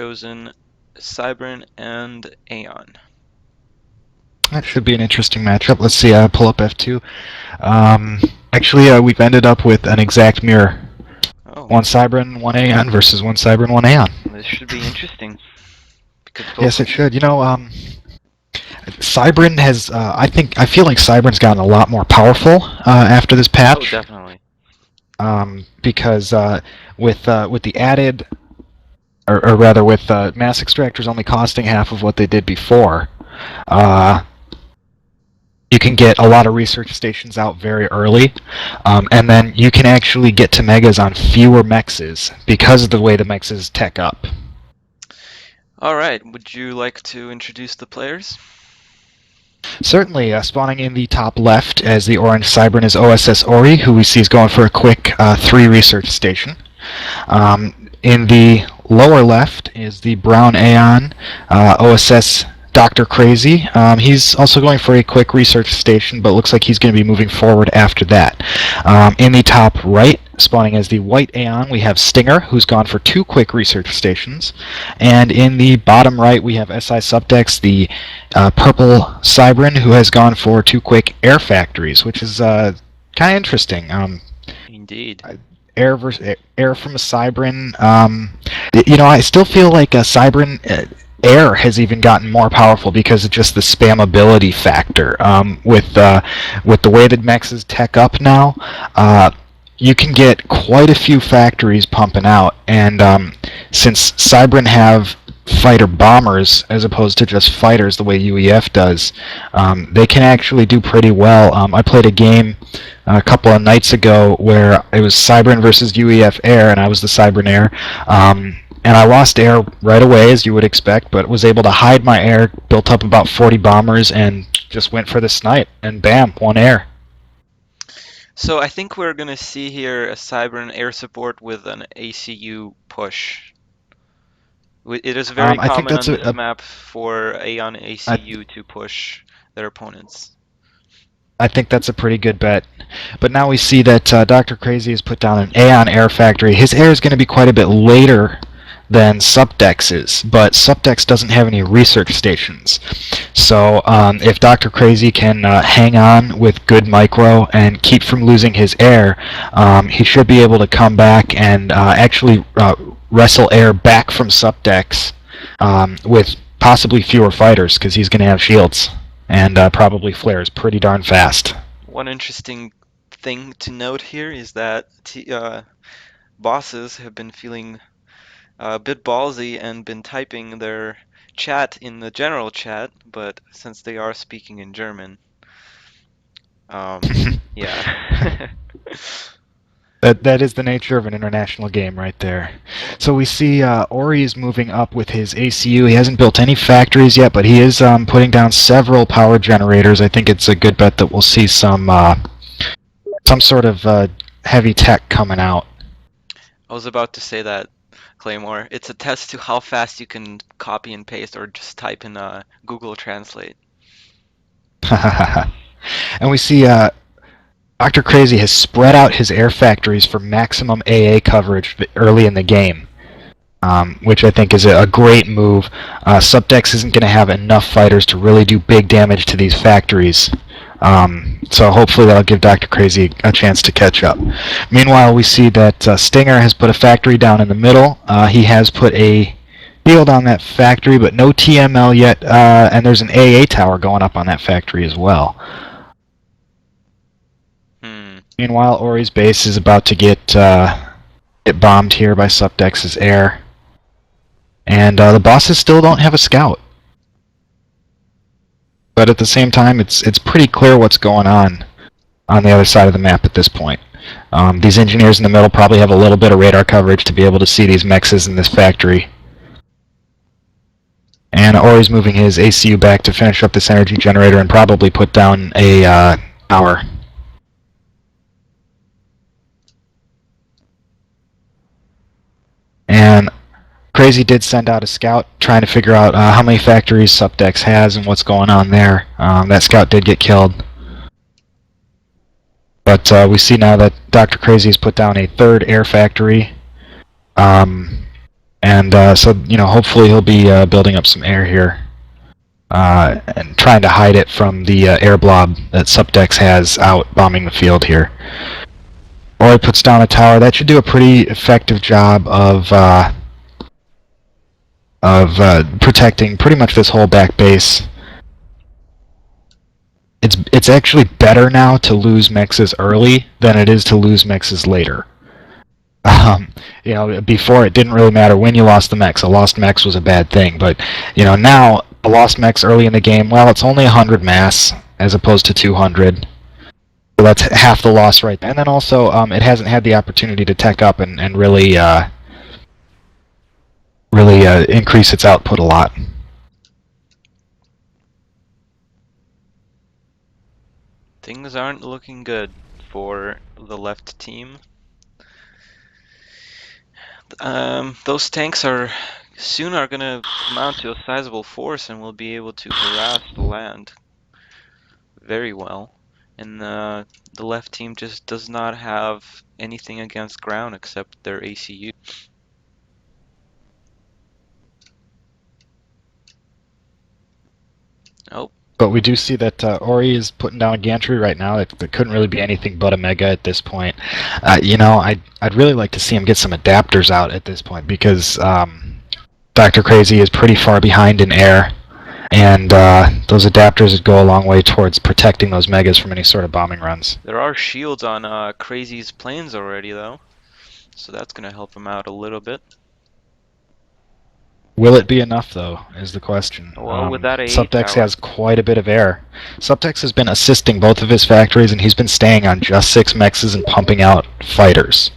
chosen Cybern and Aeon. That should be an interesting matchup. Let's see, pull up F2. Actually, we've ended up with an exact mirror. Oh, One Cybern, one Aeon versus one Cybern, one Aeon. this should be interesting. Because Yes, it should. You know, Cybern has, I feel like Cybern's gotten a lot more powerful after this Oh, patch. definitely. Because with the added, or rather with mass extractors only costing half of what they did before, you can get a lot of research stations out very early, and then you can actually get to megas on fewer mexes because of the way the mexes tech up. Alright, would you like to introduce the players? Certainly, spawning in the top left as the orange Cybern is OSS Ori, who we see is going for a quick 3 research station. In the lower left is the brown Aeon, OSS Dr. Crazy. He's also going for a quick research station, but looks like he's going to be moving forward after that. In the top right, spawning as the white Aeon, we have Stinger, who's gone for 2 quick research stations. And in the bottom right, we have SI SupDex, the purple Cybern, who has gone for 2 quick air factories, which is kind of interesting. Indeed. Air from a Cybern. You know, I still feel like a Cybern air has even gotten more powerful because of just the spammability factor. With the way that mexes tech up now, you can get quite a few factories pumping out, and since Cybern have fighter bombers as opposed to just fighters the way UEF does, they can actually do pretty well. I played a game a couple of nights ago where it was Cybern versus UEF Air, and I was the Cybern Air. And I lost air right away, as you would expect, but was able to hide my air, built up about 40 bombers, and just went for the snipe, and bam, 1 air. So I think we're going to see here a Cybern air support with an ACU push. It is very I think common that's on this map for Aeon ACU to push their opponents. I think that's a pretty good bet. But now we see that Dr. Crazy has put down an Aeon air factory. His air is going to be quite a bit later than SupDex is, but SupDex doesn't have any research stations. So if Dr. Crazy can hang on with good micro and keep from losing his air, he should be able to come back and actually wrestle air back from SupDex with possibly fewer fighters, because he's going to have shields and probably flares pretty darn fast. One interesting thing to note here is that bosses have been feeling a bit ballsy and been typing their chat in the general chat, but since they are speaking in German, yeah. That is the nature of an international game right there. So we see Ori is moving up with his ACU. He hasn't built any factories yet, but he is putting down several power generators. I think it's a good bet that we'll see some sort of heavy tech coming out. I was about to say that, Claymore. It's a test to how fast you can copy and paste or just type in Google Translate. And we see Dr. Crazy has spread out his air factories for maximum AA coverage early in the game, which I think is a great move. SupDex isn't going to have enough fighters to really do big damage to these factories. So hopefully that'll give Dr. Crazy a chance to catch up. Meanwhile, we see that Stinger has put a factory down in the middle. He has put a field on that factory, but no TML yet, and there's an AA tower going up on that factory as well. Meanwhile, Ori's base is about to get bombed here by SupDex's air. And the bosses still don't have a scout. But at the same time, it's pretty clear what's going on the other side of the map at this point. These engineers in the middle probably have a little bit of radar coverage to be able to see these mexes in this factory. And Ori's moving his ACU back to finish up this energy generator and probably put down a tower. And Crazy did send out a scout trying to figure out how many factories SupDex has and what's going on there. That scout did get killed. But we see now that Dr. Crazy has put down a 3rd air factory. And so, hopefully he'll be building up some air here and trying to hide it from the air blob that SupDex has out bombing the field here. Or he puts down a tower. That should do a pretty effective job of protecting pretty much this whole back base. It's actually better now to lose mexes early than it is to lose mexes later. Before it didn't really matter when you lost the mex. A lost mex was a bad thing, but now a lost mex early in the game, well, it's only 100 mass as opposed to 200. So that's half the loss right there. And then also, it hasn't had the opportunity to tech up and really increase its output a lot. Things aren't looking good for the left team. Those tanks soon are gonna amount to a sizable force and will be able to harass the land very well. And the left team just does not have anything against ground except their ACU. Oh, But we do see that Ori is putting down a gantry right now. That couldn't really be anything but a mega at this point. I'd really like to see him get some adapters out at this point because Dr. Crazy is pretty far behind in air, and those adapters would go a long way towards protecting those megas from any sort of bombing runs. there are shields on Crazy's planes already though, so that's gonna help him out a little bit. Will it be enough, though, is the question. Well, with that AA SupDex tower. has quite a bit of air. SupDex has been assisting both of his factories, and he's been staying on just 6 mexes and pumping out fighters.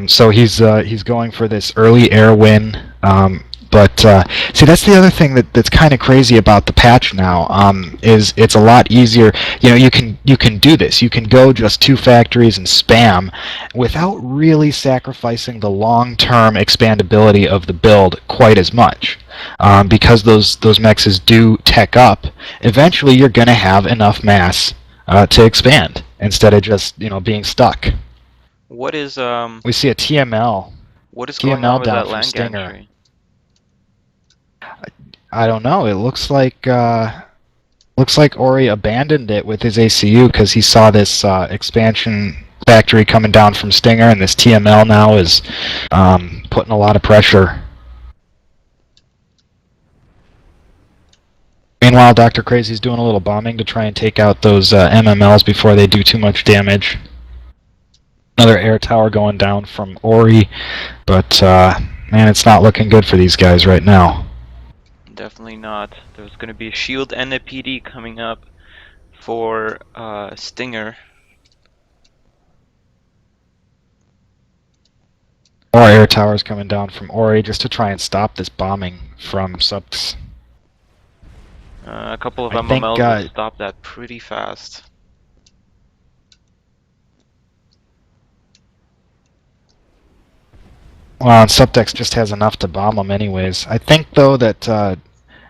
So he's going for this early air win. But see, that's the other thing that's kind of crazy about the patch now. Is it's a lot easier. You can do this. You can go just 2 factories and spam, without really sacrificing the long-term expandability of the build quite as much. Because those mexes do tech up. Eventually, you're going to have enough mass to expand instead of just being stuck. What is We see a TML. what is going on TML with down that from land Stinger. gantry? I don't know. It looks like Ori abandoned it with his ACU because he saw this expansion factory coming down from Stinger, and this TML now is putting a lot of pressure. Meanwhile, Dr. Crazy's doing a little bombing to try and take out those MMLs before they do too much damage. Another air tower going down from Ori, but man, it's not looking good for these guys right now. Definitely not. There's going to be a shield and a PD coming up for Stinger. More air towers coming down from Ori just to try and stop this bombing from SupDex. A couple of I think, MMLs will stop that pretty fast. Well, and SupDex just has enough to bomb them anyways. I think, though, that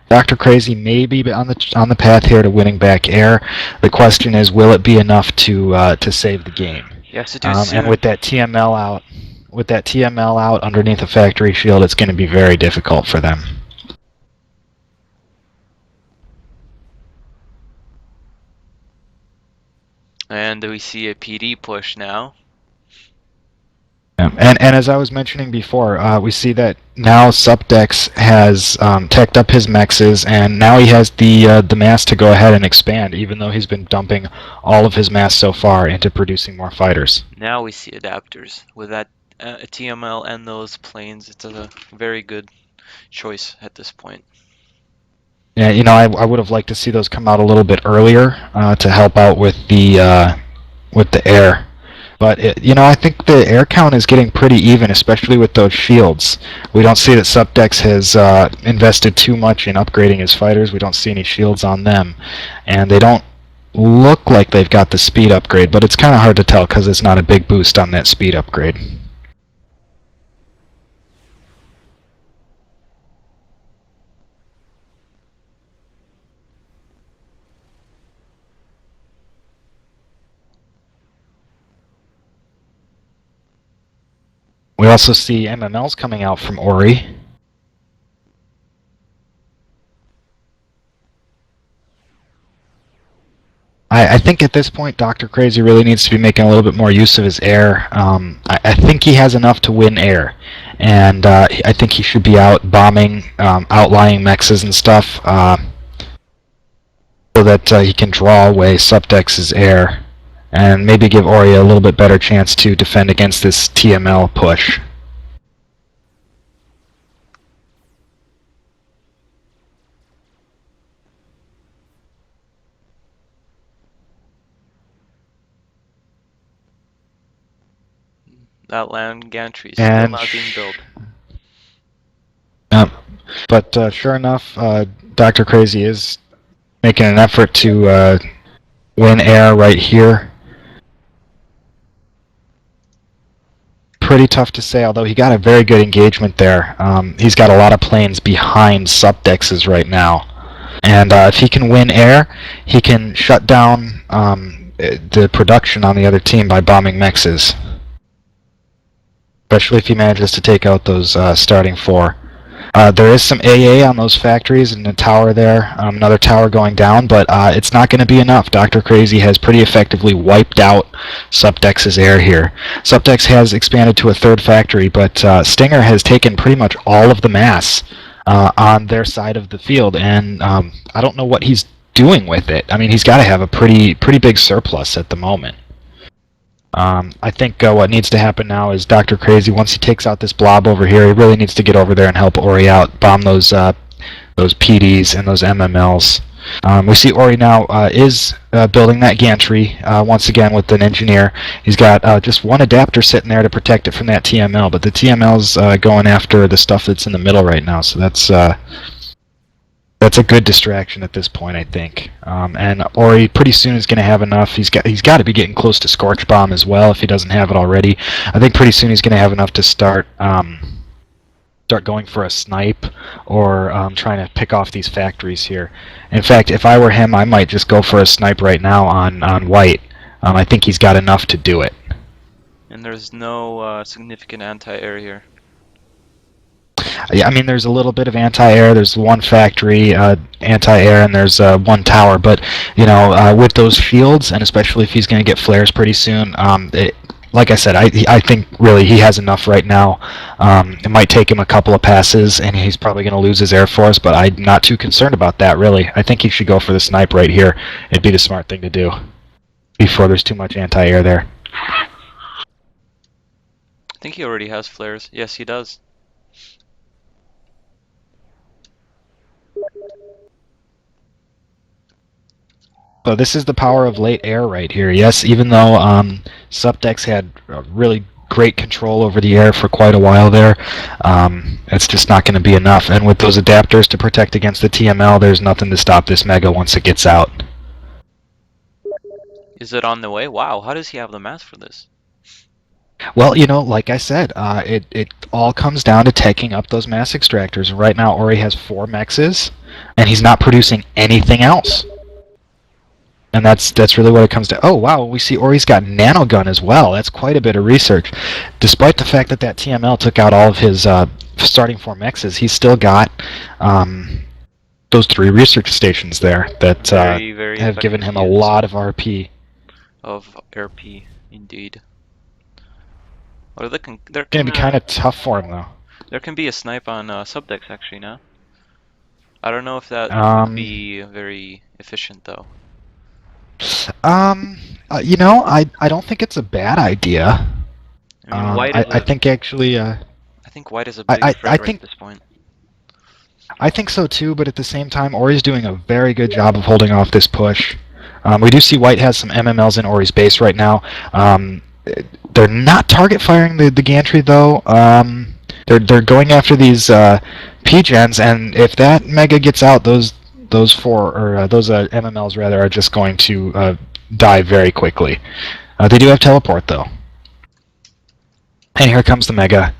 Dr. Crazy may be on the path here to winning back air. The question is, will it be enough to save the game? He has to do it soon. And with that TML out underneath a factory shield, it's going to be very difficult for them. And we see a PD push now. And as I was mentioning before, we see that now SupDex has teched up his mexes, and now he has the mass to go ahead and expand, even though he's been dumping all of his mass so far into producing more fighters. Now we see adapters. With that TML and those planes, it's a very good choice at this point. Yeah, I would have liked to see those come out a little bit earlier to help out with the air. But I think the air count is getting pretty even, especially with those shields. We don't see that SupDex has invested too much in upgrading his fighters. We don't see any shields on them, and they don't look like they've got the speed upgrade. But it's kind of hard to tell because it's not a big boost on that speed upgrade. We also see MMLs coming out from Ori. I think at this point, Dr. Crazy really needs to be making a little bit more use of his air. I think he has enough to win air, and I think he should be out bombing outlying mexes and stuff so that he can draw away SupDex's air and maybe give Ori a little bit better chance to defend against this TML push. That land gantry is still And not being built. but sure enough, Dr. Crazy is making an effort to win air right here. Pretty tough to say, although he got a very good engagement there. He's got a lot of planes behind SupDexes right now. And if he can win air, he can shut down the production on the other team by bombing mexes. Especially if he manages to take out those starting four. There is some AA on those factories and a tower there, another tower going down, but it's not going to be enough. Dr. Crazy has pretty effectively wiped out SupDex's air here. SupDex has expanded to a third factory, but Stinger has taken pretty much all of the mass on their side of the field, and I don't know what he's doing with it. I mean, he's got to have a pretty big surplus at the moment. I think what needs to happen now is Dr. Crazy, once he takes out this blob over here, he really needs to get over there and help Ori out, bomb those PDs and those MMLs. We see Ori now is building that gantry once again with an engineer. He's got just one adapter sitting there to protect it from that TML, but the TML's going after the stuff that's in the middle right now, so that's a good distraction at this point, I think. And Ori pretty soon is going to have enough. He's got to be getting close to Scorch Bomb as well if he doesn't have it already. I think pretty soon he's going to have enough to start going for a snipe or trying to pick off these factories here. In fact, if I were him, I might just go for a snipe right now on White. I think he's got enough to do it. And there's no significant anti-air here. Yeah, I mean, there's a little bit of anti-air. There's one factory anti-air, and there's one tower. But you know, with those shields, and especially if he's going to get flares pretty soon, like I said, I think really he has enough right now. It might take him a couple of passes, and he's probably going to lose his air force. But I'm not too concerned about that, really. I think he should go for the snipe right here. It'd be the smart thing to do before there's too much anti-air there. I think he already has flares. Yes, he does. So this is the power of late air right here. Yes, even though SupDex had really great control over the air for quite a while there, it's just not going to be enough. And with those adapters to protect against the TML, there's nothing to stop this Mega once it gets out. Is it on the way? Wow, how does he have the mass for this? Well, you know, like I said, it all comes down to taking up those mass extractors. And right now, Ori has 4 mexes, and he's not producing anything else. And that's really what it comes to. Oh, wow, we see Ori's got nanogun as well. That's quite a bit of research. Despite the fact that that TML took out all of his starting 4 mexes, he's still got those 3 research stations there that Very have given him a use lot of RP. of RP, indeed. Or they're It's going to be kind of tough for him, though. There can be a snipe on SupDex actually now. I don't know if that would be very efficient though. You know, I don't think it's a bad idea. I mean, White I think actually. I think White is a big threat right at this point. I think so too, but at the same time, Ori's doing a very good job of holding off this push. We do see White has some MMLs in Ori's base right now. They're not target firing the gantry though. They're going after these P-gens, and if that Mega gets out, those MMLs rather are just going to die very quickly. They do have teleport though. And here comes the Mega.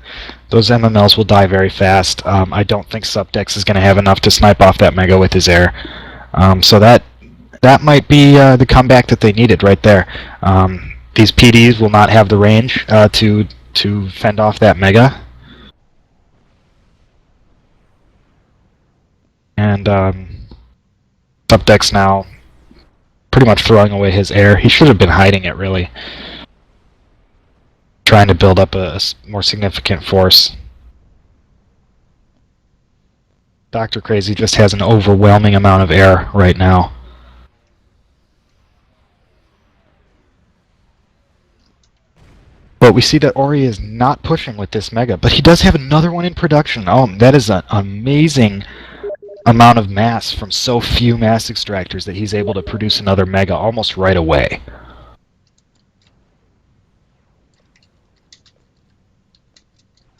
Those MMLs will die very fast. I don't think SupDex is going to have enough to snipe off that Mega with his air. So that might be the comeback that they needed right there. These PDs will not have the range to to fend off that Mega. And SupDex now pretty much throwing away his air. He should have been hiding it, really. Trying to build up a more significant force. Dr. Crazy just has an overwhelming amount of air right now. But we see that Ori is not pushing with this Mega, but he does have another one in production. Oh, that is an amazing amount of mass from so few mass extractors that he's able to produce another Mega almost right away.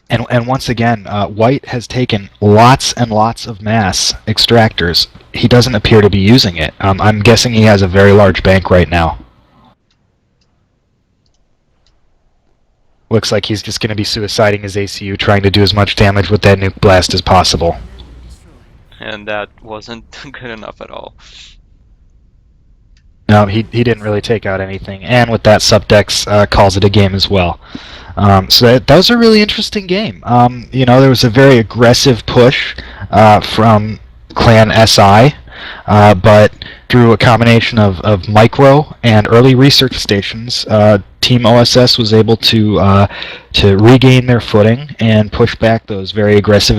And once again, White has taken lots and lots of mass extractors. He doesn't appear to be using it. I'm guessing he has a very large bank right now. Looks like he's just going to be suiciding his ACU, trying to do as much damage with that nuke blast as possible. And that wasn't good enough at all. No, he didn't really take out anything. And with that, SupDex calls it a game as well. So that was a really interesting game. There was a very aggressive push from Clan SI, but through a combination of micro and early research stations, Team OSS was able to regain their footing and push back those very aggressive